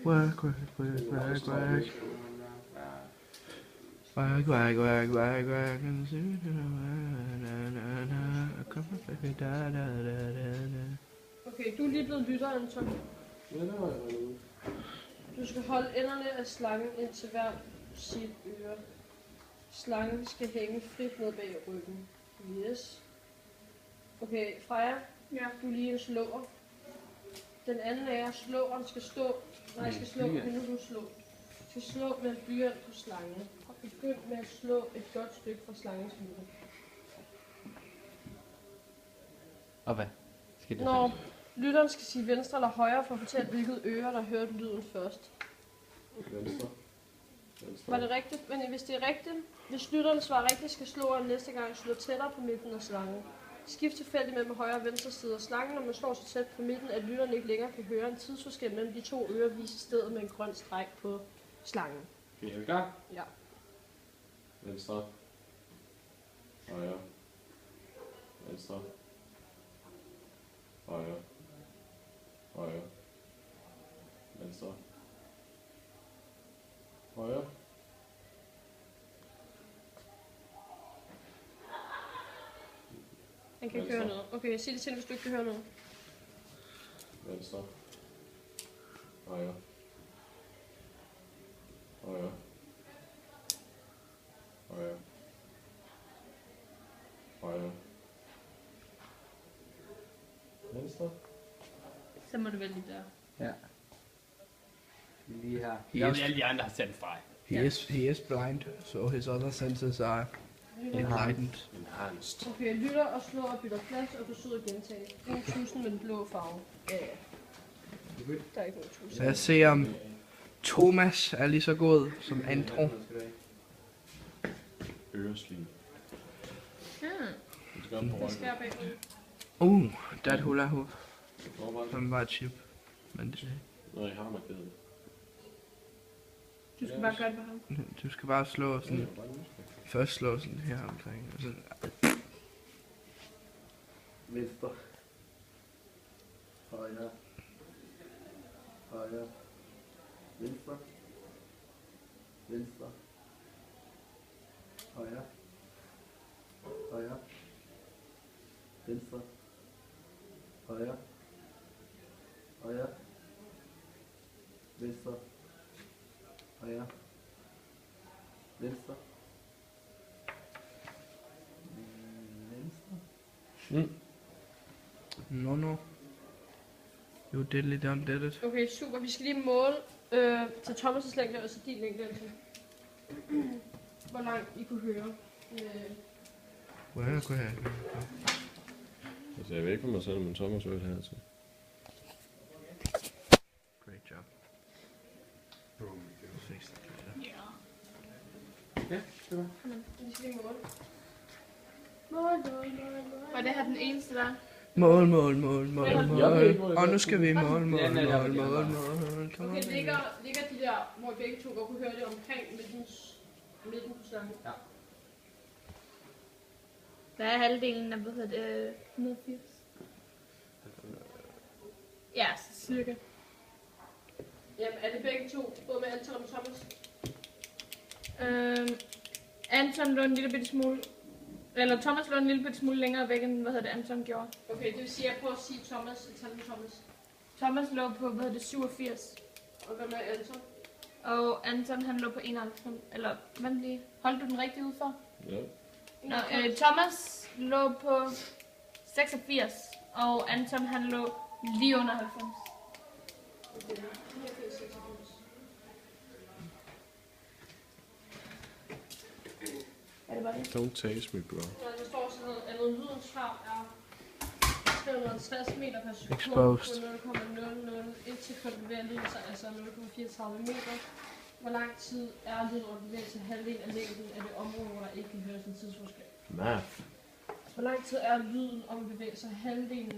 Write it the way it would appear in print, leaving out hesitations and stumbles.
Work, work, work, work, work. Work, work, work, work, work. Okay, du er lige blevet lytter, Anton. Ja, det var jeg allerede. Du skal holde enderne af slangen ind til hver sit øre. Slangen skal hænge frit ned bag ryggen. Yes. Okay, Freja, Ja. du er lige en slår. Den anden af jer, slåeren, skal slå. Nej, skal slå. Okay, nu du slå. Skal slå med en blyant på slangen. Og begynd med at slå et godt stykke fra slangens øre. Og hvad? Skal det Når lytteren skal sige venstre eller højre for at fortælle, hvilket øre, der hørte lyden først. Venstre. Venstre. Var det rigtigt? Men hvis det er rigtigt, hvis lytteren svarer rigtigt, skal slåeren næste gang slå tættere på midten af slangen. Skift tilfældigt mellem højre og venstre side af slangen, når man slår så tæt på midten, at lytteren ikke længere kan høre en tidsforskel mellem de to ører, viser stedet med en grøn streg på slangen. Okay, er vi klar? Ja. Venstre. Højre. Venstre. Højre. Højre. Venstre. Højre. Han kan ikke høre noget. Okay, sig det til, hvis du ikke kan høre noget. Venstre. Højre. Højre. Højre. Højre. Venstre. Så må du vælge der. Ja. Lige her. Yes. Alle de andre har sendt fejl. He is blind, so his other senses are enlightened. Enhanced. Okay, lytter og slår og bytter plads, og forsøger at gentage. En tusind med den blå farve. Ja, ja. Der er ikke nogen tusind. Så jeg ser om Thomas er lige så god som Andrew. Øreslim. Ja. Det skal op på Der ryggen. skærer bagud. Dat hula hoop. Hvor var det? Som var et chip. Men det, Nå, jeg har markeret. Du skal bare gøre det på ham. du skal bare slå sådan. Først slå sådan her omkring. Og så, Venstre. Højre. Højre. Venstre. Venstre. Højre. Højre. Venstre. Højre. Højre. Venstre. Højre. Venstre. Venstre. no. You diddly done did it. Okay, super. Vi skal lige måle til Thomas' længde og så din længde. Altså. Hvor langt I kunne høre. Well, go ahead. Altså, jeg ved ikke for mig selv, men Thomas hørte her til. Great job. Fix it. Ja, det var. Vi skal lige måle. Var det her den eneste der? Mål. Og nu skal vi mål. Kom Okay, on. ligger de der, hvor I begge to godt kunne høre det omkring midten på slangen. Ja. Der er halvdelen af, 180. Ja, cirka. Jamen, er det begge to, både med Anton og Thomas? Anton lå en lille bitte smule... Eller Thomas lå en lille bitte smule længere væk, end Anton gjorde. Okay, det vil sige, at jeg prøver at sige Thomas, et tal med Thomas. Thomas lå på, 87. Og hvad med Anton? Og Anton, han lå på 91. Eller, vent lige. Holdt du den rigtigt ud for? Ja. Nå, Thomas lå på 86. Og Anton, han lå lige under 90. Okay, 89, 96. Er det bare det? Don't taste me, bro. Når der står sådan noget, at lydens fart er 360 meter per sekund Exposed. på 0,001 sekund bevægelse, altså 0,34 meter. Hvor lang tid er lyden og bevægelse halvdelen af længden af det område, hvor der ikke kan høres en tidsforskel? Math. Hvor lang tid er lyden om bevægelse halvdelen